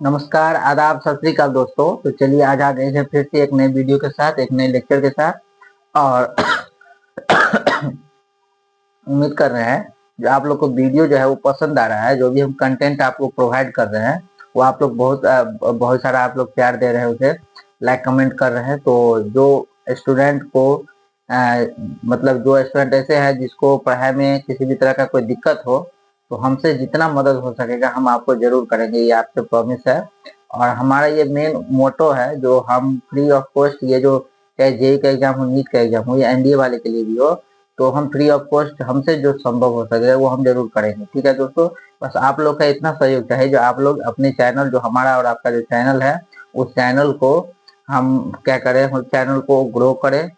नमस्कार, आदाब, सत श्री अकाल दोस्तों। तो चलिए आज आ गए हैं फिर से एक नए वीडियो के साथ, एक नए लेक्चर के साथ। और उम्मीद कर रहे हैं जो आप लोग को वीडियो जो है वो पसंद आ रहा है। जो भी हम कंटेंट आपको प्रोवाइड कर रहे हैं वो आप लोग बहुत सारा आप लोग प्यार दे रहे हैं, उसे लाइक कमेंट कर रहे हैं। तो जो स्टूडेंट को मतलब जो स्टूडेंट ऐसे है जिसको पढ़ाई में किसी भी तरह का कोई दिक्कत हो, तो हमसे जितना मदद हो सकेगा हम आपको जरूर करेंगे, ये आपसे प्रॉमिस है। और हमारा ये मेन मोटो है जो हम फ्री ऑफ कॉस्ट, ये जो चाहे जेई का एग्जाम हो, नीट का एग्जाम हो या एनडीए वाले के लिए भी हो, तो हम फ्री ऑफ कॉस्ट हमसे जो संभव हो सके वो हम जरूर करेंगे। ठीक है दोस्तों, बस आप लोग का इतना सहयोग चाहिए, जो आप लोग अपने चैनल, जो हमारा और आपका जो चैनल है, उस चैनल को हम क्या करें, उस चैनल को ग्रो करें,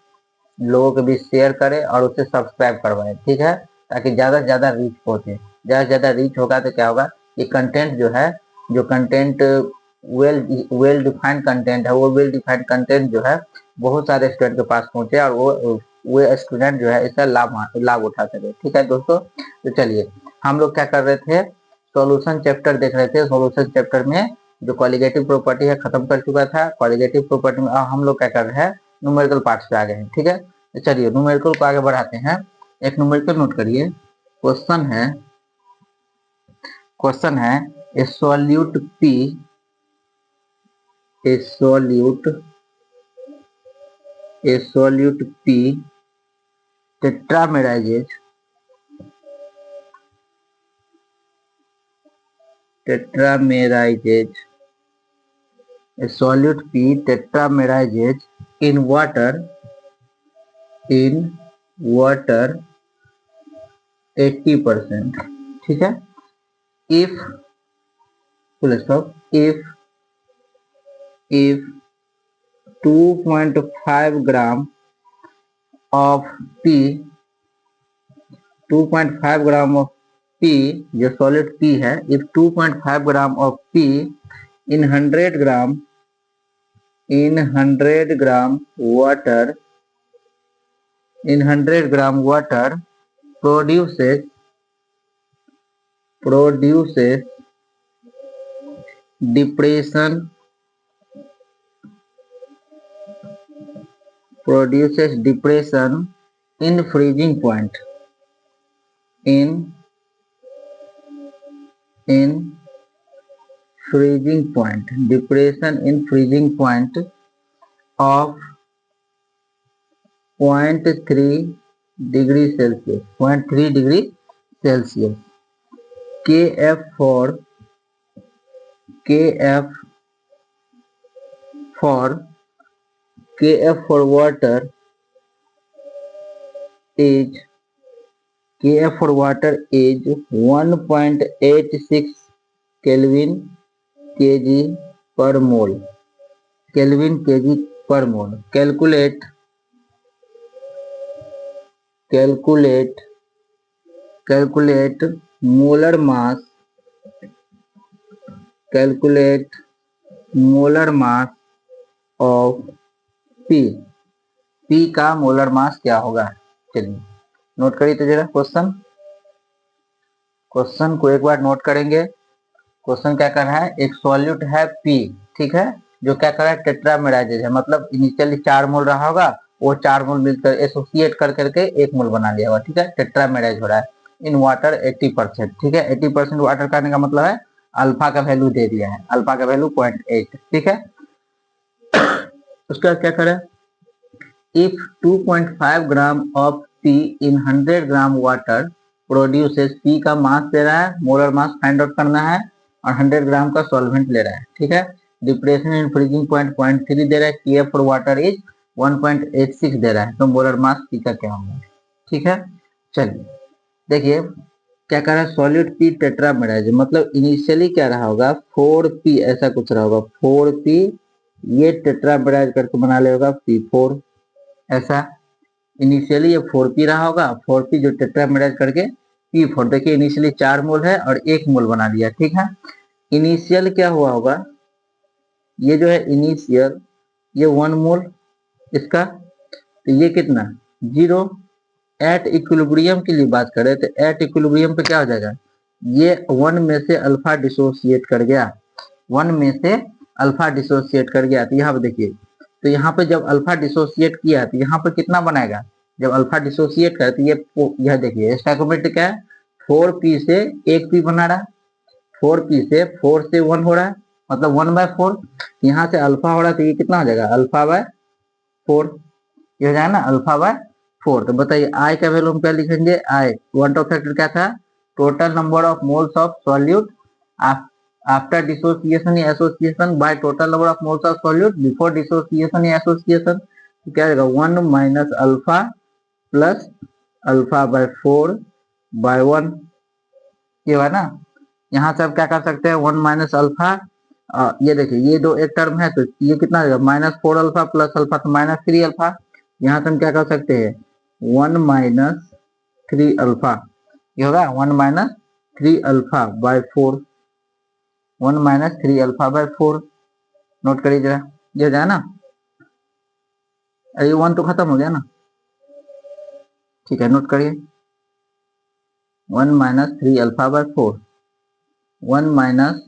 लोगों के बीच शेयर करें और उसे सब्सक्राइब करवाएं। ठीक है, ताकि ज्यादा से ज्यादा रीच पहुंचे। ज्यादा से ज्यादा रीच होगा तो क्या होगा, ये कंटेंट जो है, जो content well well defined content है, वो वेल डिफाइंड कंटेंट जो है बहुत सारे स्टूडेंट के पास पहुंचे और वो स्टूडेंट जो है इसका लाभ उठा सके। ठीक है दोस्तों, तो चलिए हम लोग क्या कर रहे थे, सॉल्यूशन चैप्टर देख रहे थे। सॉल्यूशन चैप्टर में जो कॉलिगेटिव प्रॉपर्टी है खत्म कर चुका था। कॉलिगेटिव प्रॉपर्टी में अब हम लोग क्या कर रहे हैं, न्यूमेरिकल पार्ट्स पे आ गए हैं। ठीक है, तो चलिए न्यूमेरिकल को आगे बढ़ाते हैं। एक न्यूमेरिकल नोट करिए। क्वेश्चन है a solute P, a solute P tetramerizes a solute P tetramerizes in water 80%। ठीक है, if full stop if 2.5 gram of P 2.5 gram of P, जो सॉलिड P है, if 2.5 gram of P in 100 gram water produces depression in freezing point depression in freezing point of 0.3 degree Celsius। kf for water is 1.86 Kelvin kg per mole। Calculate molar mass of P। का molar mass क्या होगा, चलिए note करिए। तो जरा question को एक बार note करेंगे। क्वेश्चन क्या कर रहा है, एक सॉल्यूट है P, ठीक है, जो क्या कर रहा है, टेट्रामेराइजेज है, मतलब इनिशियली 4 मोल रहा होगा, वो 4 मोल मिलकर एसोसिएट कर करके 1 मोल बना लिया होगा। ठीक है, टेट्रामेराइज हो रहा है इन वाटर 80%। ठीक है, 80% वाटर करने का मतलब है अल्फा का वैल्यू दे दिया है, अल्फा का वैल्यू 0.8। ठीक है, उसके बाद क्या करें, if 2.5 gram of P in 100 gram water produces, P का मास दे रहा है, मोलर मास फाइंड आउट करना है, और 100 ग्राम का सॉल्वेंट ले रहा है। ठीक है, डिप्रेशन इन फ्रीजिंग पॉइंट 0.3 दे रहा है, Kf फॉर वाटर इज 1.86 दे रहा है, तो मोलर मास P का क्या होगा। ठीक है, चलिए देखिए क्या कर रहा है, सॉल्यूट P टेट्रामेराइज, मतलब इनिशियली क्या रहा होगा, 4P ऐसा कुछ रहा होगा, 4P ये टेट्रामेराइज करके बना ले होगा P4, ऐसा इनिशियली ये 4P रहा होगा, 4P जो टेट्रामेराइज करके P4। देखिए इनिशियली 4 मोल है और 1 मोल बना दिया। ठीक है, इनिशियल क्या हुआ होगा, ये जो है इनिशियल, ये 1 मोल इसका, तो ये कितना 0। एट इक्विलिब्रियम की लिए बात करें तो एट इक्विलिब्रियम पे क्या हो जाएगा, ये 1 में से अल्फा डिसोसिएट कर गया, 1 में से अल्फा डिसोसिएट कर गया। तो यहाँ पे देखिए, तो यहाँ पे जब अल्फा डिसोसिएट किया तो यहाँ पे कितना बनाएगा, जब अल्फा डिसोसिएट करे तो ये यह देखिए स्टैकोमेट्रिक है 4p से 1p बना रहा है, 4p से 4 से 1 हो रहा है, मतलब 1/4। यहाँ से अल्फा हो रहा है तो ये कितना हो जाएगा, अल्फा/4। ये हो जाएगा ना अल्फा/4। तो बताइए आई का वैल्यू हम क्या लिखेंगे, आई वन ऑफ फैक्टर क्या था, total number of moles of solute after dissociation या association by total number of moles of solute before dissociation या एसोसिएशन। तो क्या आएगा 1 माइनस अल्फा प्लस अल्फा/4/1। ये हुआ ना। यहाँ से आप क्या कर सकते हैं, 1 माइनस अल्फा, ये देखिए ये दो एक टर्म है तो ये कितना आएगा -4 अल्फा प्लस अल्फा तो -3 अल्फा। यहाँ से हम क्या कर सकते हैं 1 माइनस 3 अल्फा, ये होगा 1 माइनस 3 अल्फा/4, 1 माइनस 3 अल्फा/4। नोट करिए जरा, ये हो जाए ना, ये 1 तो खत्म हो गया ना, ठीक है नोट करिए 1 माइनस 3 अल्फा/4, 1 माइनस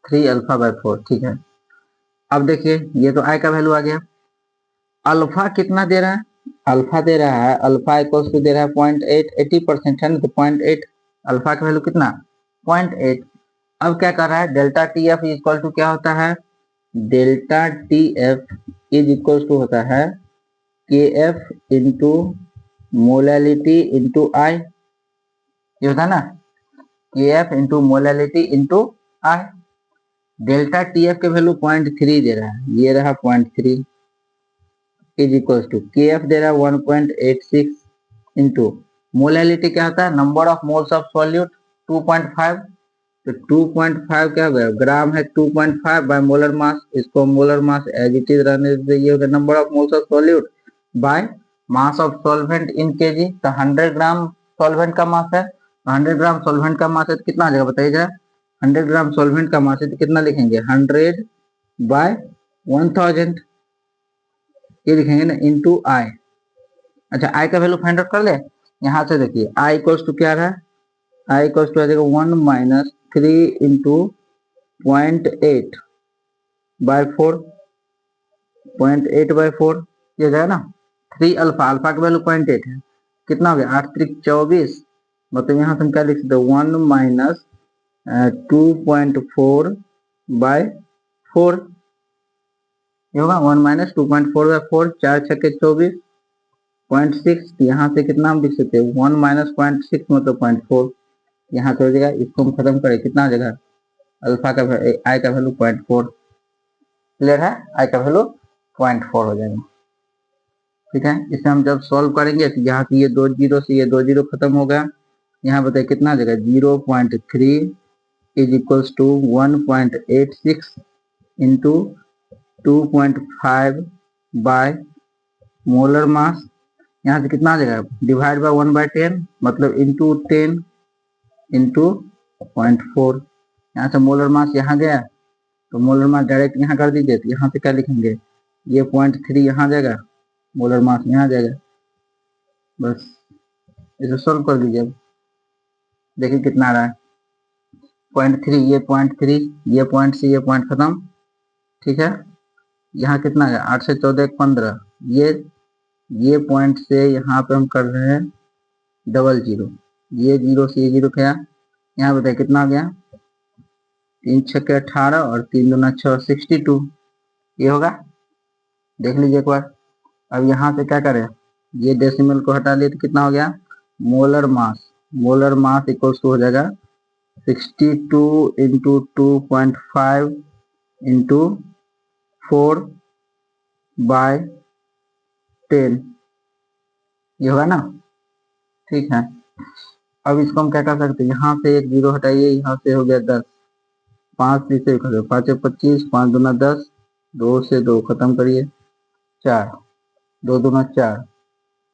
3 अल्फा/4, ठीक है। अब देखिए ये तो आई का वैल्यू आ गया। अल्फा कितना दे रहा है, अल्फा दे रहा है, अल्फा इक्वल्स टू दे रहा है 0.8, 80% है ना, तो 0.8 अल्फा का वैल्यू कितना 0.8। अब क्या कर रहा है, delta T F equal to क्या होता है, delta T F is equal to होता है K F into molality into I. ये होता है ना K F into molality into I. Delta T F के वैल्यू 0.3 दे रहा है, ये रहा 0.3 is equal to K F दे रहा है 1.86 इंटू मोलैलिटी क्या होता है, number of moles of solute 2.5। तो 2.5 क्या हो गया, ग्राम है 2.5 बाय मोलर मास, इसको molar mass as it is रहने दे, ये हो गया number of moles of solute by mass of solvent in KG. तो 100 ग्राम सॉल्वेंट का मास है, 100 ग्राम सॉल्वेंट का मास है तो कितना आ जाएगा बताइए जरा, 100 ग्राम सॉल्वेंट का मास है तो कितना लिखेंगे 100/1000, ये लिखेंगे ना इंटू आई। अच्छा आई का वैल्यू फाइंड आउट कर ले, यहाँ से देखिए आई इक्वल्स टू क्या रहा है, आई इक्वल्स टू आ जाएगा 1 माइनस 3 इंटू 0.8/4, 0.8/4 ये जाएगा ना। 3 अल्फा, अल्फा का वैल्यू 0.8 है, कितना हो गया 8 3 24, मतलब यहाँ से हम क्या लिख सकते हैं 1 माइनस 2.4/4, ये होगा 1 माइनस 2.4/4, 4 छक्के 24.6। यहाँ से कितना हम लिख सकते हैं 1 माइनस 0.6 मतलब 0.4, यहाँ से हो जाएगा, इसको हम खत्म करें कितना आ जाएगा अल्फा का आई का वैल्यू 0.4। क्लियर है, आई का वैल्यू 0.4 हो जाएगा। ठीक है, इसे हम जब सॉल्व करेंगे तो यहाँ से ये 2 जीरो से ये 2 जीरो खत्म हो गया, यहाँ बताइए कितना आ जाएगा 0.3 is equals to 1.86 into 2.5 by molar mass, यहाँ से कितना आ जाएगा डिवाइड बाय 1/10 मतलब इंटू 10 इंटू 0.4। यहाँ से मोलर मास यहाँ गया तो मोलर मास डायरेक्ट यहाँ कर दीजिए, तो यहाँ से क्या लिखेंगे ये 0.3 यहाँ जाएगा, मोलर मास यहाँ जाएगा, बस इसे सोल्व कर दीजिए। देखिए कितना आ रहा है 0.3, ये 0.3, ये पॉइंट से ये पॉइंट खत्म। ठीक है, यहाँ कितना है 8 से 14 15, ये पॉइंट से यहाँ पे हम कर रहे हैं 00, ये 0 से ये 0 गया, यहाँ बताइए कितना आ गया 3 छक्के 18 और 3 दूना 6 62, ये होगा, देख लीजिए एक बार। अब यहाँ से क्या करें, ये डेसिमल को हटा लिए तो कितना हो गया molar mass, molar mass equals to हो जाएगा 62 इंटू 2.5 इंटू 4/10, ये होगा ना। ठीक है, अब इसको हम क्या कर सकते हैं, यहाँ से एक जीरो हटाइए, यहाँ से हो गया 10, 5 से 5 25, 5 दूना 10, 2 से 2 खत्म करिए 4, 2 दूना 4,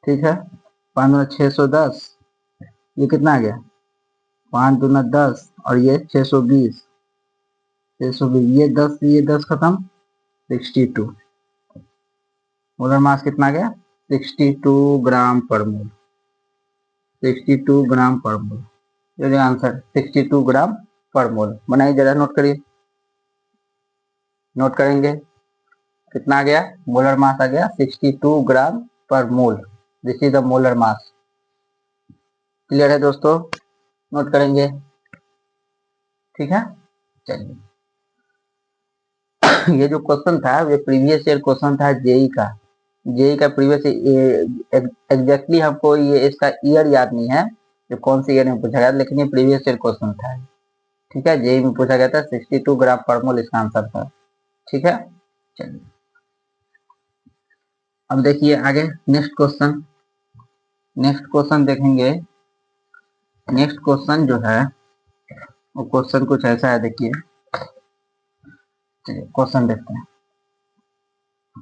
ठीक है 5 दूना 610, ये कितना आ गया 5 दूना 10 और ये 620, 620, ये 10 से ये 10 खत्म 62, मोलर मास कितना आ गया 62 ग्राम पर मोल, 62 ग्राम पर मोल, ये आंसर 62 ग्राम पर मोल। बनाइए जरा, नोट करिए। नोट करेंगे कितना आ गया, मोलर मास आ गया 62 ग्राम पर mole. This is the molar mass. Clear है दोस्तों, नोट करेंगे, ठीक है। चलिए ये जो क्वेश्चन था ये प्रीवियस ईयर क्वेश्चन था जेई का प्रीवियस एग्जैक्टली हमको ये इसका ईयर याद नहीं है जो कौन से ईयर में पूछा गया, लेकिन ये प्रीवियस ईयर क्वेश्चन था, ठीक है। जेई में पूछा गया था 62 ग्राम पर मोल इसका आंसर था, ठीक है। चलिए अब देखिए आगे नेक्स्ट क्वेश्चन देखेंगे। नेक्स्ट क्वेश्चन जो है वो क्वेश्चन कुछ ऐसा है, देखिए। चलिए क्वेश्चन देखते हैं।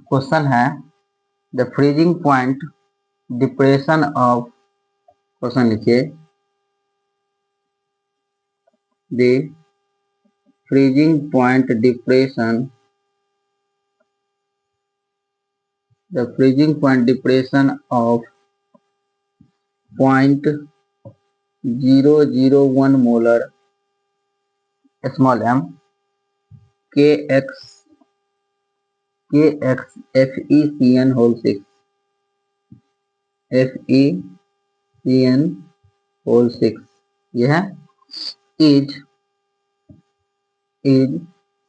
क्वेश्चन है the freezing point depression of, question लिखिए, the freezing point depression, the freezing point depression of 0.001 molar small m kx FeCN whole 6 FeCN whole 6 यह है is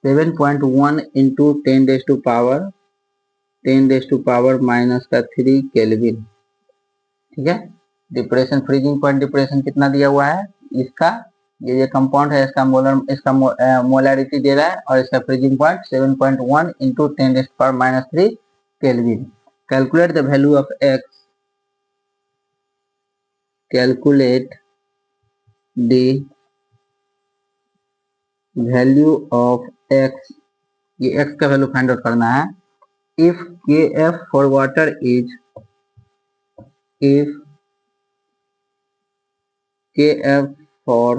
7.1 into 10 माइनस का 3 केल्विन, ठीक है। डिप्रेशन फ्रीजिंग पॉइंट डिप्रेशन कितना दिया हुआ है इसका, ये कंपाउंड है, इसका मोलैरिटी दे रहा है और इसका freezing point 7.1 into 10⁻³ kelvin. Calculate the value of x, calculate the value of x, ये एक्स का वैल्यू फाइंड आउट करना है। If Kf for water is, if Kf for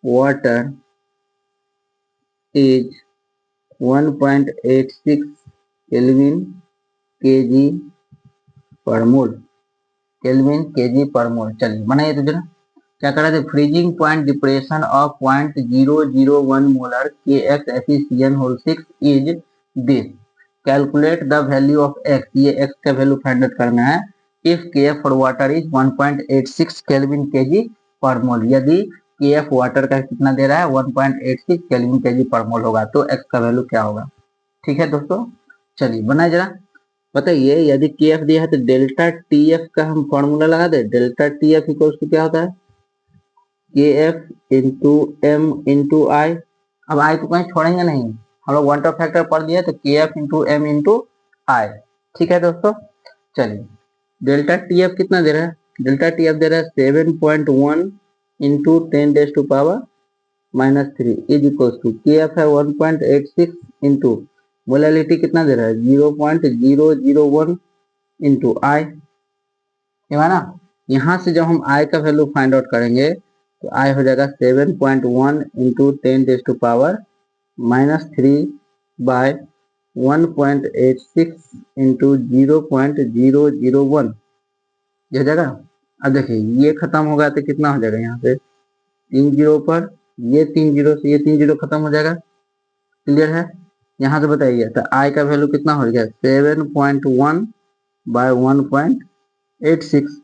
water is 1.86 Kelvin kg per mole, Kelvin kg per mole। चलिए बनाइए तो जरा क्या कर रहे थे, freezing point depression of 0.001 molar KX FeCN whole 6 is this, calculate the value of x, ये x का वैल्यू फाइंड आउट करना है। If Kf for water is 1.86 kelvin KG पर मोल, यदि Kf वाटर का कितना दे रहा है 1.86 केल्विन केजी पर मोल होगा तो एक्स का वैल्यू क्या होगा, ठीक है दोस्तों। चलिए बनाए जरा, बताइए यदि Kf दिया है तो डेल्टा TF का हम फॉर्मूला लगा दे। डेल्टा TF इक्वल्स टू क्या होता है, Kf इंटू एम इंटू आई। अब आई को कहीं छोड़ेंगे नहीं, हम लोग वन टॉप फैक्टर पढ़ दिए तो Kf इंटू एम इंटू आई, ठीक है दोस्तों। चलिए डेल्टा TF कितना दे रहा है, डेल्टा TF दे रहा है 7.1 into 10⁻³ is equal to Kf है 1.86 इंटू मोलैलिटी कितना दे रहा है 0.001 इंटू आई, है ना। यहाँ से जब हम आई का वैल्यू फाइंड आउट करेंगे तो आई हो जाएगा 7.1 इंटू 10⁻³ बाय 1.86 इंटू 0.001, ये हो जाएगा। अब देखिए ये खत्म होगा तो कितना हो जाएगा, यहाँ से 3 जीरो पर, ये 3 जीरो से ये 3 जीरो खत्म हो जाएगा, क्लियर है। यहाँ से बताइए तो आई का वैल्यू कितना हो गया 7.1 बाय 1.86,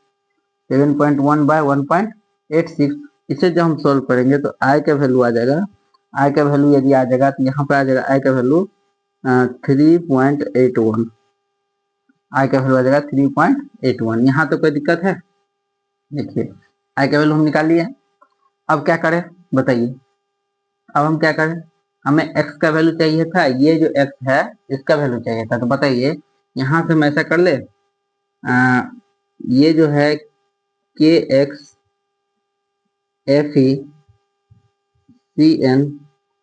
7.1 बाय 1.86। इसे जब हम सॉल्व करेंगे तो आई का वैल्यू आ जाएगा, आई का वैल्यू यदि आ जाएगा तो यहाँ पे आ जाएगा आई का वैल्यू 3.81, आई का वैल्यू आ जाएगा 3.81। यहाँ तो कोई दिक्कत है, देखिए आई का वैल्यू हम निकाल लिए। अब क्या करें बताइए, अब हम क्या करें, हमें एक्स का वैल्यू चाहिए था, ये जो एक्स है इसका वैल्यू चाहिए था, तो बताइए यहाँ से हम ऐसा कर ले, ये जो है KX FeCN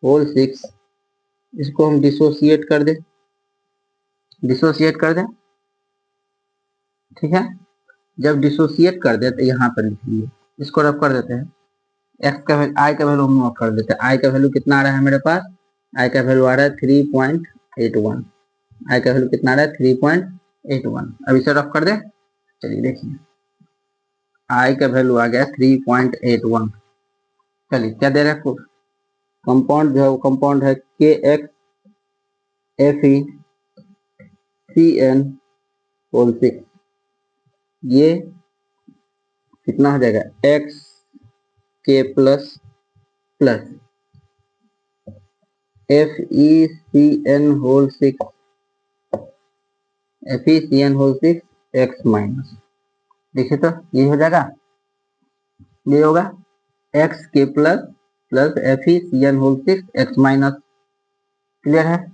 होल 6 इसको हम डिसोसिएट कर दें, ठीक है। जब डिसोसिएट कर दे तो यहाँ पर लिखिए, इसको रफ कर देते हैं, एक्स का आई का वैल्यू हम नोट कर देते हैं। आई का वैल्यू कितना आ रहा है मेरे पास, आई का वैल्यू आ रहा है 3.81, आई का वैल्यू कितना आ रहा है 3.81। अब इसे रफ कर दे, चलिए देखिए आई का वैल्यू आ गया 3.81। चलिए क्या दे रहा है कंपाउंड, जो कंपाउंड है KX FeCN6 ये कितना हो जाएगा एक्स के plus plus FeCN6 x minus, देखिए तो ये हो जाएगा, ये होगा एक्स के plus plus FeCN6 x minus. Clear है।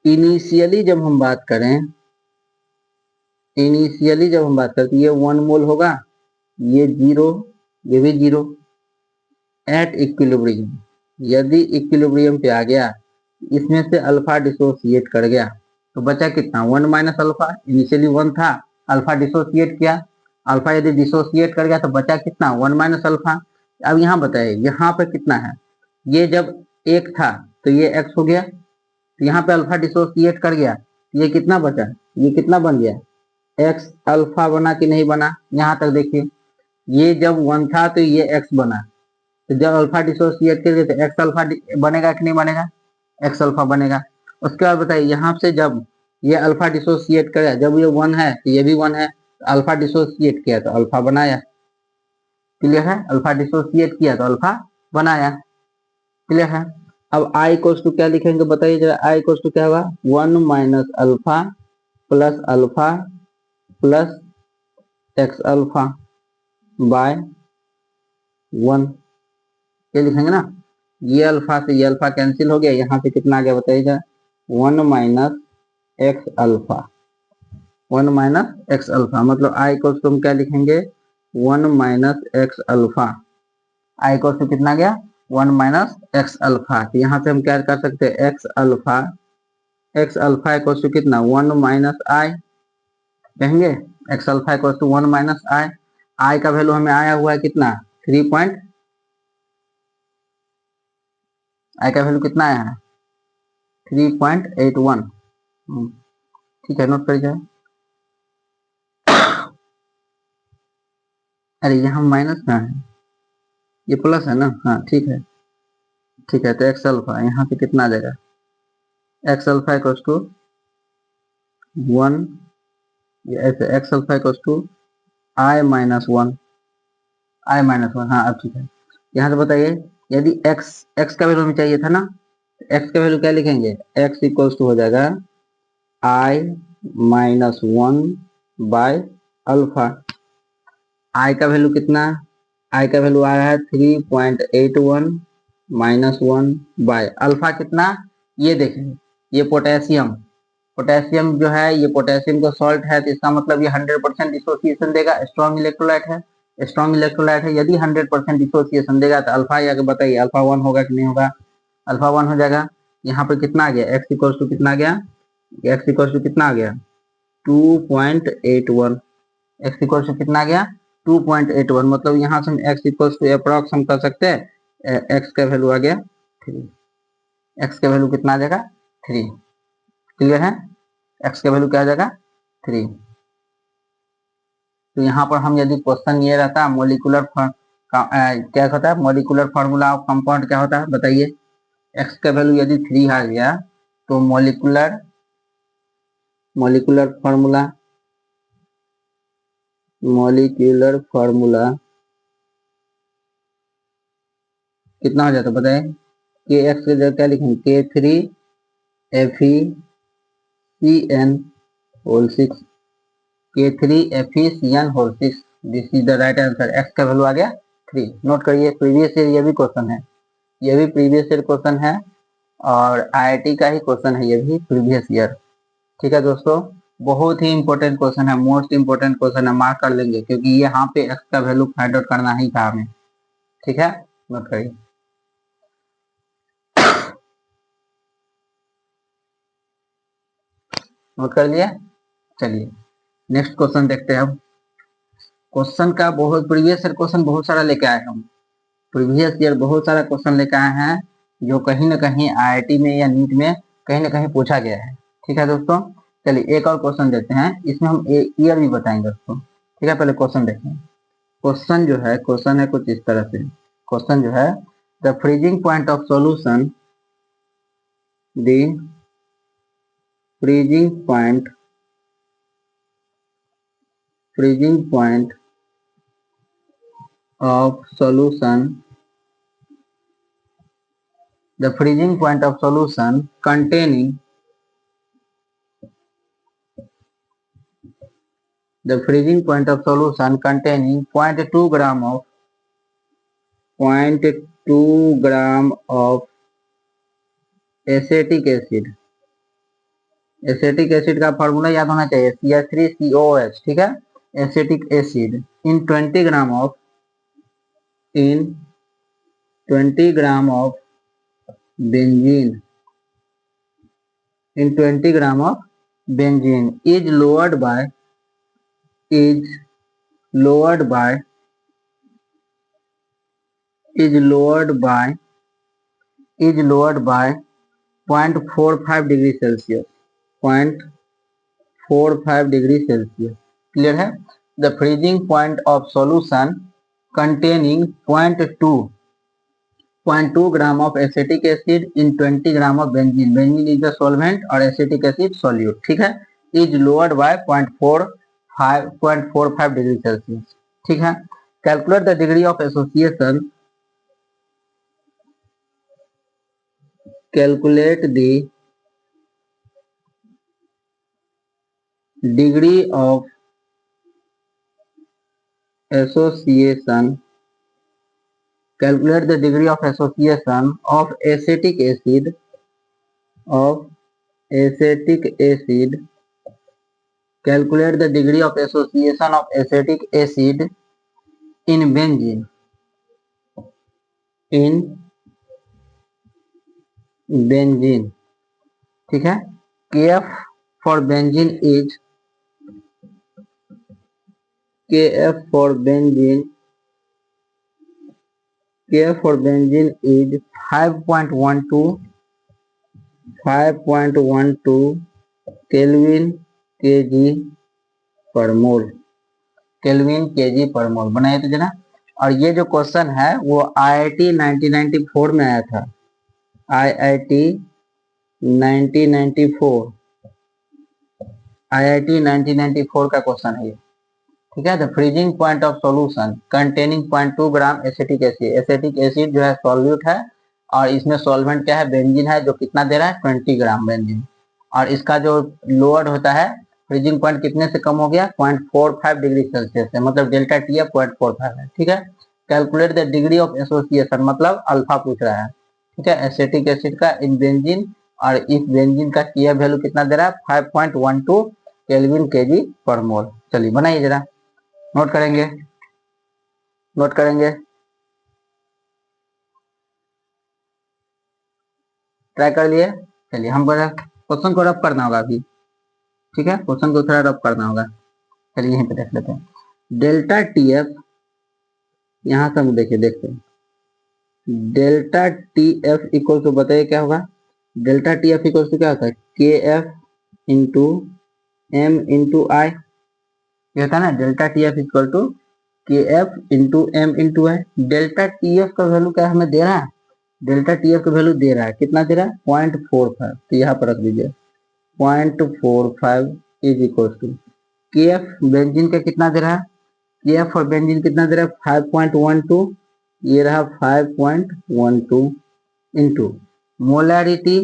इनिशियली जब हम बात करें, इनिशियली जब हम बात करते हैं ये 1 मोल होगा, ये 0, ये भी 0 एट इक्विलिब्रियम। यदि इक्विलिब्रियम पे आ गया, इसमें से अल्फा डिसोसिएट कर गया तो बचा कितना 1 माइनस अल्फा। इनिशियली 1 था, अल्फा डिसोसिएट किया, अल्फा यदि डिसोसिएट कर गया तो बचा कितना 1 माइनस अल्फा। अब यहाँ बताइए यहाँ पे कितना है, ये जब 1 था तो ये x हो गया, तो यहाँ पे अल्फा डिसोसिएट कर गया, ये कितना बचा, ये कितना बन गया x अल्फा बना कि नहीं बना। यहाँ तक देखिए, ये जब 1 था तो ये x बना, तो जब अल्फा डिसोसिएट करेंगे तो एक्स अल्फा बनेगा कि नहीं बनेगा, एक्स अल्फा बनेगा। उसके बाद बताइए यहाँ से जब ये अल्फा डिसोसिएट करेगा, जब ये 1 है तो ये भी 1 है, तो अल्फा डिसोसिएट किया तो अल्फा बनाया। क्लियर है, अल्फा डिसोसिएट किया तो अल्फा बनाया। क्लियर है। अब आई इक्वल्स टू क्या लिखेंगे बताइए जरा, आई इक्वल्स टू क्या होगा 1 minus alpha plus x alpha by 1, ये लिखेंगे ना। ये अल्फा से ये अल्फा कैंसिल हो गया, यहाँ पे कितना आ गया बताइएगा 1 minus x alpha, 1 minus x alpha, मतलब आई इक्वल्स टू हम क्या लिखेंगे 1 minus x alpha. I equals to कितना गया 1 माइनस एक्स अल्फा। तो यहाँ से हम क्या कर सकते हैं एक्स अल्फा इक्वल्स टू कितना 1 माइनस आई, कहेंगे X alpha equals to 1 minus I. I का वैल्यू हमें आया हुआ है कितना 3 आई का वैल्यू कितना आया है 3.81। ठीक है, नोट कर जाए। अरे यहाँ माइनस कहाँ है, ये प्लस है ना, हाँ ठीक है, ठीक है। तो एक्स अल्फा यहाँ पे कितना आ जाएगा एक्स अल्फा इक्वल्स टू 1, ऐसे x alpha equals to I minus 1, I minus 1, हाँ अब ठीक है। यहाँ से बताइए यदि एक्स का वैल्यू हमें चाहिए था ना, एक्स का वैल्यू क्या लिखेंगे एक्स इक्वल्स टू हो जाएगा आई माइनस 1 बाय अल्फा। आई का वैल्यू कितना, आई का वैल्यू आया है 3.81 माइनस 1 बाय अल्फा कितना, ये देखेंगे ये पोटेशियम, पोटेशियम जो है ये पोटेशियम का सॉल्ट है, तो इसका मतलब ये 100% डिसोसिएशन देगा, स्ट्रॉन्ग इलेक्ट्रोलाइट है, स्ट्रॉन्ग इलेक्ट्रोलाइट है। यदि 100% डिसोसिएशन देगा तो अल्फा या बताइए अल्फा 1 होगा कि नहीं होगा, अल्फा 1 हो जाएगा। यहाँ पर कितना आ गया एक्स इक्वल्स टू कितना आ गया, एक्स इक्वल्स टू कितना आ गया 2.81, एक्स इक्वल्स टू कितना आ गया 2.81, मतलब यहाँ से हम एक्स इक्वल्स टू अप्रॉक्स हम कर सकते हैं, एक्स का वैल्यू आ गया 3, एक्स का वैल्यू कितना आ जाएगा 3। क्लियर है, एक्स का वैल्यू क्या आ जाएगा 3। तो यहाँ पर हम यदि क्वेश्चन ये रहता मोलिकुलर क्या होता है मोलिकुलर फार्मूला ऑफ कंपाउंड क्या होता है बताइए, एक्स का वैल्यू यदि 3 आ गया तो मोलिकुलर फार्मूला कितना हो जाता है बताइए, के एक्स की जगह क्या लिखेंगे K3FeCN6, K3FeCN6, this is the right answer. X का वैल्यू आ गया 3। नोट करिए, प्रीवियस ईयर ये भी क्वेश्चन है, ये भी प्रीवियस ईयर क्वेश्चन है, और आईआईटी का ही क्वेश्चन है ये भी प्रीवियस ईयर। ठीक है दोस्तों, बहुत ही इंपॉर्टेंट क्वेश्चन है, मोस्ट इंपॉर्टेंट क्वेश्चन है, मार्क कर लेंगे क्योंकि ये यहाँ पे एक्स का वैल्यू फाइंड आउट करना ही था हमें। ठीक है, नोट करिए। नोट कर लिया, चलिए नेक्स्ट क्वेश्चन देखते हैं। अब क्वेश्चन का बहुत प्रीवियस ईयर क्वेश्चन बहुत सारा लेके आए हम, प्रीवियस ईयर बहुत सारा क्वेश्चन लेके आए हैं जो कहीं ना कहीं आईआईटी में या नीट में कहीं ना कहीं पूछा गया है। ठीक है दोस्तों, चलिए एक और क्वेश्चन देते हैं, इसमें हम ईयर भी बताएंगे दोस्तों। ठीक है, पहले क्वेश्चन देखें। क्वेश्चन जो है, क्वेश्चन है कुछ इस तरह से, क्वेश्चन जो है the freezing point of solution, the freezing point of solution, the freezing point of solution containing the freezing point of solution containing 0.2 gram of 0.2 gram of acetic acid. Acetic acid का formula याद होना चाहिए CH3COOH, ठीक है। Acetic acid in 20 gram of 20 gram of benzene is lowered by 0.45 degree Celsius, 0.45 degree Celsius. Clear है। The freezing point of solution containing 0.2 gram of acetic acid in 20 gram of benzene. Benzene is the solvent और acetic acid solute, ठीक है। is lowered by 0.45 degree Celsius, ठीक है। Calculate the degree of association. Calculate the degree of association. Calculate the degree of association of acetic acid calculate the degree of association of acetic acid in benzene ठीक है। Kf for benzene is 5.12 kelvin KG पर मोल, kelvin KG पर मोल। बनाइए तो जना। और ये जो क्वेश्चन है वो IIT 1994 में आया था, IIT 1994 का क्वेश्चन है ये, ठीक है। The freezing point of solution containing 0.2 gram acetic acid. Acetic acid जो है सॉल्यूट है और इसमें सॉल्वेंट क्या है, बेंजीन है, जो कितना दे रहा है 20 ग्राम बेंजीन। और इसका जो लोअर होता है फ्रीजिंग पॉइंट कितने से कम हो गया, 0.45 डिग्री सेल्सियस से, मतलब डेल्टा टी 0.45 है, ठीक है। Calculate the degree of association, मतलब अल्फा पूछ रहा है, ठीक है, एसिटिक एसिड का इन बेंजीन। और इस बेंजीन का Kf वैल्यू कितना दे रहा है 5.12 केल्विन केजी पर मोल। चलिए बनाइए जरा, नोट करेंगे। ट्राई कर लिए। चलिए हम क्वेश्चन को रब करना होगा अभी, ठीक है, क्वेश्चन को थोड़ा रब करना होगा। चलिए यहीं पे देख लेते हैं। डेल्टा TF, यहां से हम देखते हैं डेल्टा TF इक्वल टू, बताइए क्या होगा। डेल्टा TF इक्वल टू क्या होता है, KF into M into I, ये होता है ना। Delta TF equal to KF into M into I। Delta TF का वैल्यू क्या हमें दे रहा है, डेल्टा TF का वैल्यू दे रहा है, कितना दे रहा है 0.45, तो यहाँ पर रख दीजिए 0.45 is equal to KF benzene का कितना दे रहा है, KF और बेंजीन कितना दे रहा है 5.12, ये रहा 5.12 इंटू मोलैरिटी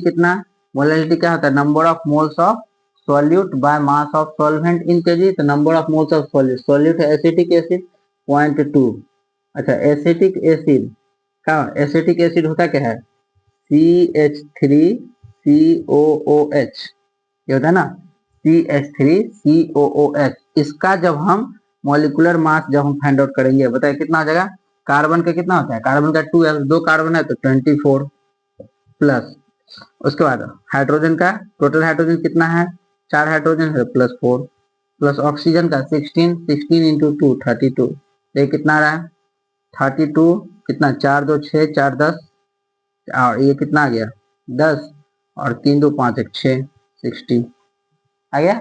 कितना, मोलैरिटी क्या होता है, number of moles of solute by mass of solvent in KG. तो number of moles of solute है एसिटिक एसिड 0.2। अच्छा, एसिटिक एसिड होता क्या है CH3COOH, ये होता है ना CH3COOH। इसका जब हम मॉलिक्यूलर मास जब हम फाइंड आउट करेंगे, बताइए कितना हो जाएगा। कार्बन का कितना होता है, कार्बन का 12, 2 कार्बन है तो 24 प्लस, उसके बाद हाइड्रोजन का टोटल हाइड्रोजन कितना है, 4 हाइड्रोजन है प्लस 4, प्लस ऑक्सीजन का 16 इंटू 2 32, ये कितना रहा है 32, कितना 4 2 6 4 10, और ये कितना आ गया 10, और 3 2 5 1 6 60 आ गया।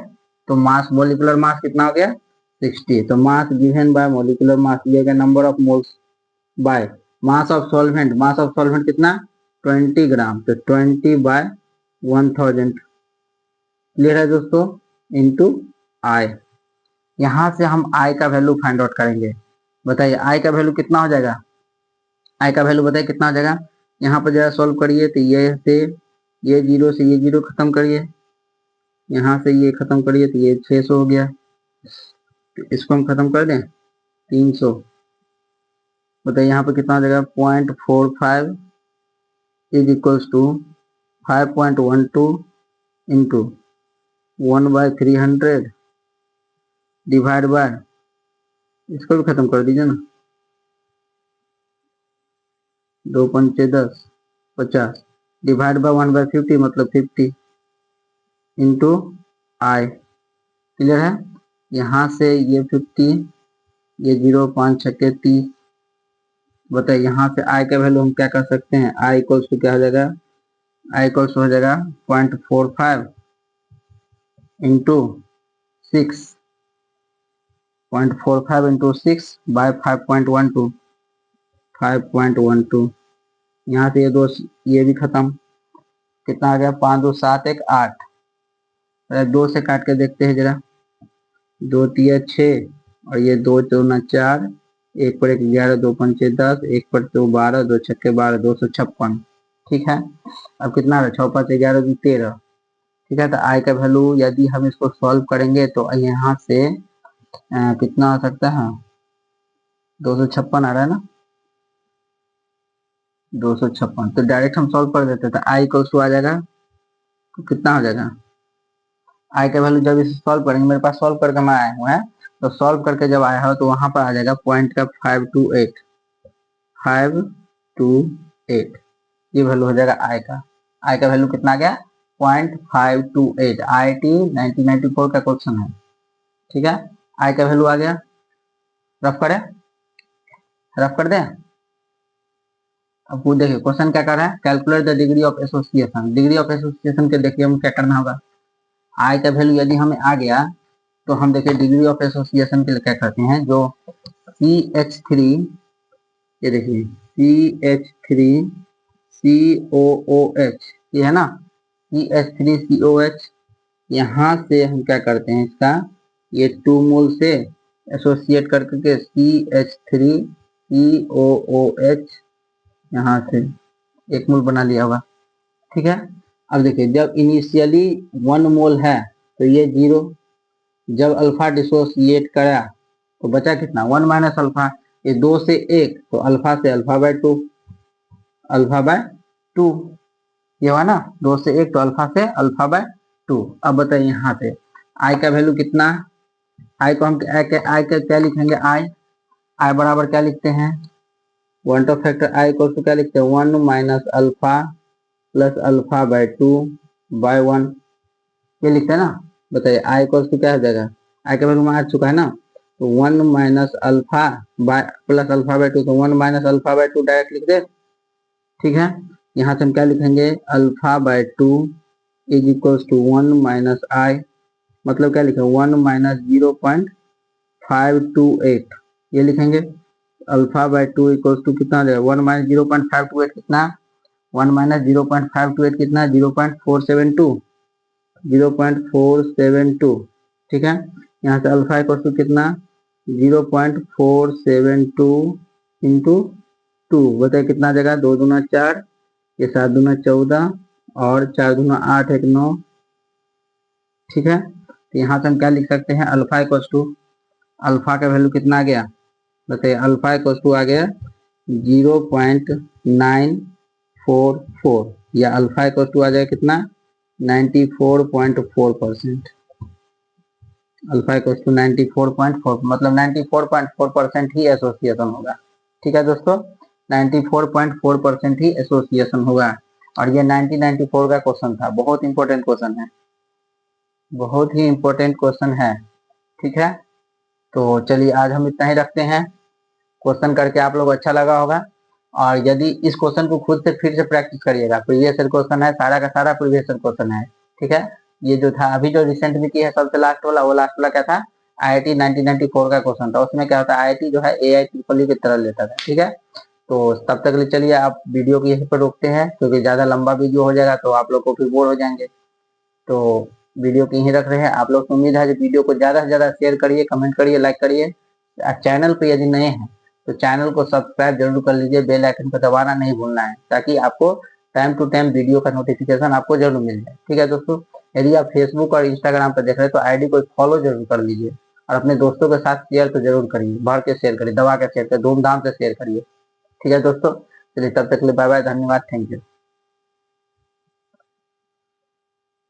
तो मास, मोलिकुलर मास कितना हो गया 60। तो mass given by molecular mass दिया गया, number of moles bye mass of solvent, कितना 20 ग्राम, तो 20 बाय 1000 क्लियर है दोस्तों, इंटू आई। यहाँ से हम आई का वैल्यू फाइंड आउट करेंगे। बताइए आई का वैल्यू कितना हो जाएगा, आई का वैल्यू बताइए कितना हो जाएगा। यहाँ पर जरा सॉल्व करिए तो ये से ये जीरो से ये जीरो खत्म करिए, यहाँ से ये खत्म करिए तो ये 600 हो गया, तो इसको हम खत्म कर दें 300। बताइए यहाँ पर कितना हो जाएगा 0.45 is equals to 5.12 into 1/300 divide by, इसको भी खत्म कर दीजिए ना, 2 पंचे 10 50 डिवाइड बाय 1/50 मतलब 50 इंटू आई। क्लियर है। यहाँ से ये 50, ये 0 5 छक्के 30। बताइए यहाँ से आई का वैल्यू हम क्या कर सकते हैं, आई इक्वल्स टू क्या हो जाएगा, आई इक्वल्स हो जाएगा 0.45 इंटू 6, 0.45 इंटू 6 बाय 5.12 5.12। यहाँ से ये भी खत्म, कितना आ गया 5 2 7 1 8। 2 से काट के देखते हैं जरा, 2 3 6 और ये 2 4 4, 1 पर 1 11, 2 पंचे 10, 1 पर 2 12, 2 छक्के 12, 256। ठीक है। अब कितना है 6 5 11 2 13। ठीक है। तो आई का वैल्यू यदि हम इसको सॉल्व करेंगे तो यहाँ से कितना आ सकता है 256 आ रहा है ना, 256। तो डायरेक्ट हम सॉल्व कर देते, तो आई इक्वल्स टू आ जाएगा, तो कितना हो जाएगा आई का वैल्यू जब इसे सॉल्व करेंगे, मेरे पास सॉल्व करके मैं आया हूँ है, तो सॉल्व करके जब आया हो तो वहां पर आ जाएगा पॉइंट का 528 ये वैल्यू हो जाएगा आई का। आई का वैल्यू कितना आ गया 0.528। IIT 1994 का क्वेश्चन है। ठीक है। आई का वैल्यू आ गया, रफ करें, रफ कर दें। अब वो देखिए क्वेश्चन क्या कर रहा है, calculate the degree of association. Degree of association के देखिए हम क्या करना होगा, आई का वैल्यू यदि हमें आ गया तो हम देखिए डिग्री ऑफ एसोसिएशन के लिए क्या करते हैं, जो CH3, ये देखिए CH3COOH ये है ना, CH3COH, यहाँ से हम क्या करते हैं इसका ये 2 मोल से एसोसिएट करके CH3COOH यहाँ से 1 मोल बना लिया होगा। ठीक है। अब देखिए जब इनिशियली 1 मोल है तो ये 0, जब अल्फा डिसोसिएट करा तो बचा कितना 1 माइनस अल्फा, ये 2 से 1 तो अल्फा से अल्फा बाय 2, अल्फा बाय 2 ये हुआ ना, 2 से 1 तो अल्फा से अल्फा बाय 2। अब बताइए यहाँ पे आई का वैल्यू कितना, आई को हम आई का क्या लिखेंगे, आई बराबर क्या लिखते हैं 1 टू फैक्टर आई को क्या लिखते हैं 1 minus alpha plus alpha by 2 by 1 ये लिखते हैं ना। बताइए आई को क्या हो जाएगा, आई का वैल्यू में आ चुका है ना, तो 1 minus alpha by plus alpha by 2, तो 1 माइनस अल्फा बाय 2 डायरेक्ट लिख दे। ठीक है। यहाँ से हम क्या लिखेंगे alpha by 2 is equals to 1 minus I, मतलब क्या लिखे 1 माइनस 0.528 ये लिखेंगे। अल्फा बाय 2 इक्वल्स टू कितना हो जाएगा 1 माइनस 0.528 कितना, 1 माइनस 0.528 कितना 0.472 0.472। ठीक है। यहाँ से अल्फा इक्वल टू कितना 0.472 इंटू 2, बताइए कितना आ जाएगा 2 दूना 4, ये 7 दूना 14 और 4 दूना 8 1 9। ठीक है। तो यहाँ से हम क्या लिख सकते हैं अल्फा इक्वल टू, अल्फा का वैल्यू कितना आ गया, बताइए अल्फा इक्वल टू आ गया 0.944 या अल्फा इक्वल टू आ जाएगा कितना 94.4%। अल्फा इक्वल टू 94.4 मतलब 94.4% ही एसोसिएशन होगा। ठीक है दोस्तों, 94.4% ही एसोसिएशन होगा। और ये 1994 का क्वेश्चन था, बहुत इंपॉर्टेंट क्वेश्चन है, बहुत ही इंपॉर्टेंट क्वेश्चन है। ठीक है। तो चलिए आज हम इतना ही रखते हैं। क्वेश्चन करके आप लोग अच्छा लगा होगा, और यदि इस क्वेश्चन को खुद से फिर से प्रैक्टिस करिएगा, प्रीवियस ईयर क्वेश्चन है, सारा का सारा प्रीवियस ईयर क्वेश्चन है। ठीक है। ये जो था अभी जो रिसेंट में किया है सबसे लास्ट वाला, वो लास्ट वाला क्या था IIT 1994 का क्वेश्चन था। उसमें क्या होता है IIT जो है AI ट्रिपल की तरह लेता था। ठीक है। तो तब तक के लिए चलिए आप वीडियो को यहीं पर रोकते हैं, क्योंकि ज़्यादा लंबा वीडियो हो जाएगा तो आप लोग को फिर बोर हो जाएंगे। तो वीडियो को यहीं रख रहे हैं। आप लोग को उम्मीद है कि वीडियो को ज़्यादा से ज़्यादा शेयर करिए, कमेंट करिए, लाइक करिए। चैनल पर यदि नए हैं तो चैनल को सब्सक्राइब जरूर कर लीजिए, बेल आइकन को दबाना नहीं भूलना है, ताकि आपको टाइम टू टाइम वीडियो का नोटिफिकेशन आपको जरूर मिल जाए। ठीक है दोस्तों, यदि आप फेसबुक और इंस्टाग्राम पर देख रहे हैं तो आईडी को फॉलो जरूर कर लीजिए, और अपने दोस्तों के साथ शेयर तो जरूर करिए, भर के शेयर करिए, दबा के शेयर करिए, धूमधाम से शेयर करिए। ठीक है दोस्तों, चलिए तब तक के लिए बाय बाय, धन्यवाद, थैंक यू।